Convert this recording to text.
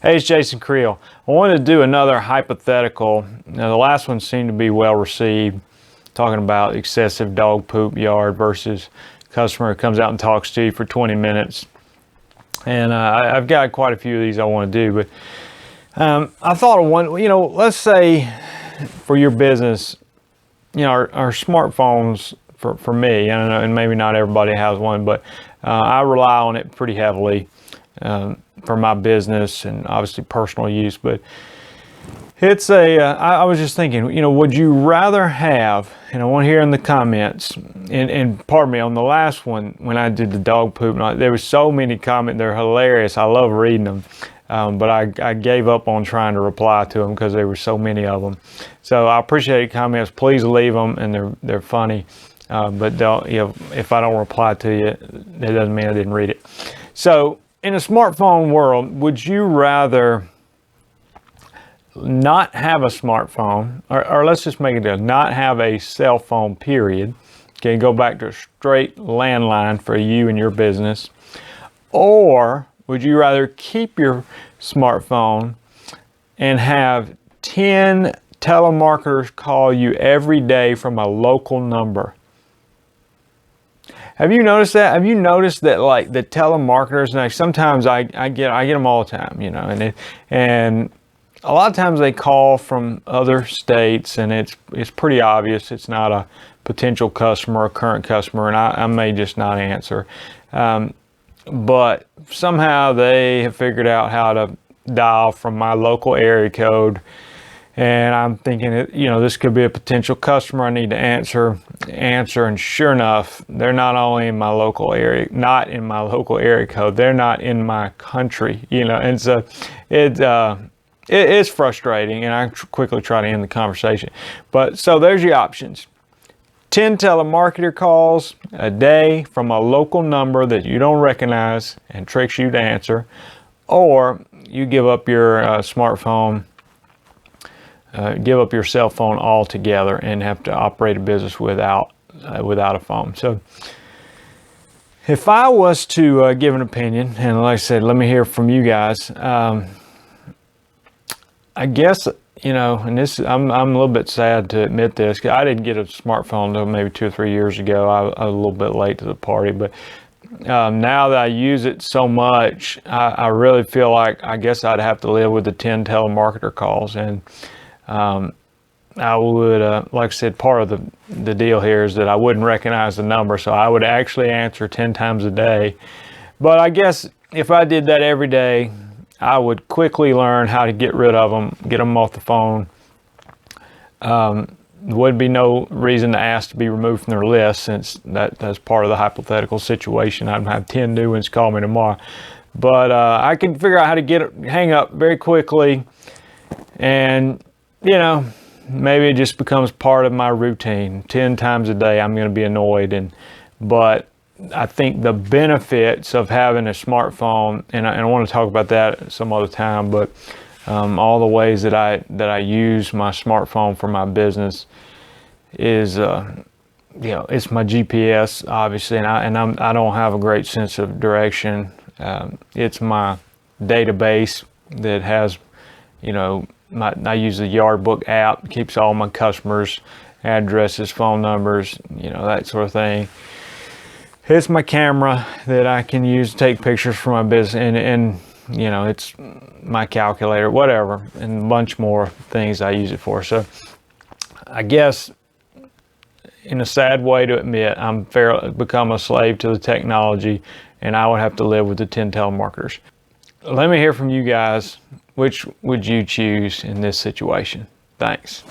Hey, it's Jason Creel. I wanted to do another hypothetical. Now, the last one seemed to be well received, talking about excessive dog poop yard versus customer who comes out and talks to you for 20 minutes. And I've got quite a few of these I want to do, but I thought of one. Let's say for your business, our smartphones for me, I don't know, and maybe not everybody has one, but I rely on it pretty heavily for my business and obviously personal use. But it's I was just thinking, would you rather have, and I want to hear in the comments, and pardon me, on the last one, when I did the dog poop, there was so many comments, they're hilarious. I love reading them. But I gave up on trying to reply to them because there were so many of them. So I appreciate comments. Please leave them, and they're funny. But don't, if I don't reply to you, that doesn't mean I didn't read it. So in a smartphone world, would you rather not have a smartphone, or let's just make it not have a cell phone, period? Okay, go back to a straight landline for you and your business, or would you rather keep your smartphone and have 10 telemarketers call you every day from a local number? Have you noticed that? Have you noticed that, like, the telemarketers, and sometimes I get them all the time, and a lot of times they call from other states, and it's pretty obvious it's not a potential customer or current customer, and I may just not answer. But somehow they have figured out how to dial from my local area code, and I'm thinking, this could be a potential customer. I need to answer, and sure enough, they're not only in my local area, not in my local area code, they're not in my country, and so it's frustrating, and I quickly try to end the conversation. But so there's your options. 10 telemarketer calls a day from a local number that you don't recognize and tricks you to answer, or you give up your smartphone, give up your cell phone altogether and have to operate a business without a phone. So if I was to give an opinion, and like I said, let me hear from you guys. I guess, and this, I'm a little bit sad to admit this, 'cause I didn't get a smartphone until maybe 2 or 3 years ago. I was a little bit late to the party, but now that I use it so much, I really feel like I guess I'd have to live with the 10 telemarketer calls. And I would, like I said, part of the deal here is that I wouldn't recognize the number, so I would actually answer 10 times a day. But I guess if I did that every day, I would quickly learn how to get rid of them, get them off the phone. There would be no reason to ask to be removed from their list, since that's part of the hypothetical situation. I'd have 10 new ones call me tomorrow. But I can figure out how to hang up very quickly, and maybe it just becomes part of my routine. 10 times a day I'm going to be annoyed, but I think the benefits of having a smartphone, and I want to talk about that some other time, but all the ways that I use my smartphone for my business is, it's my GPS, obviously, and I don't have a great sense of direction. It's my database that has, I use the Yardbook app, keeps all my customers' addresses, phone numbers, that sort of thing. It's my camera that I can use to take pictures for my business, and it's my calculator, whatever, and a bunch more things I use it for. So I guess, in a sad way to admit, I'm become a slave to the technology, and I would have to live with the 10 telemarketers. Let me hear from you guys. Which would you choose in this situation? Thanks.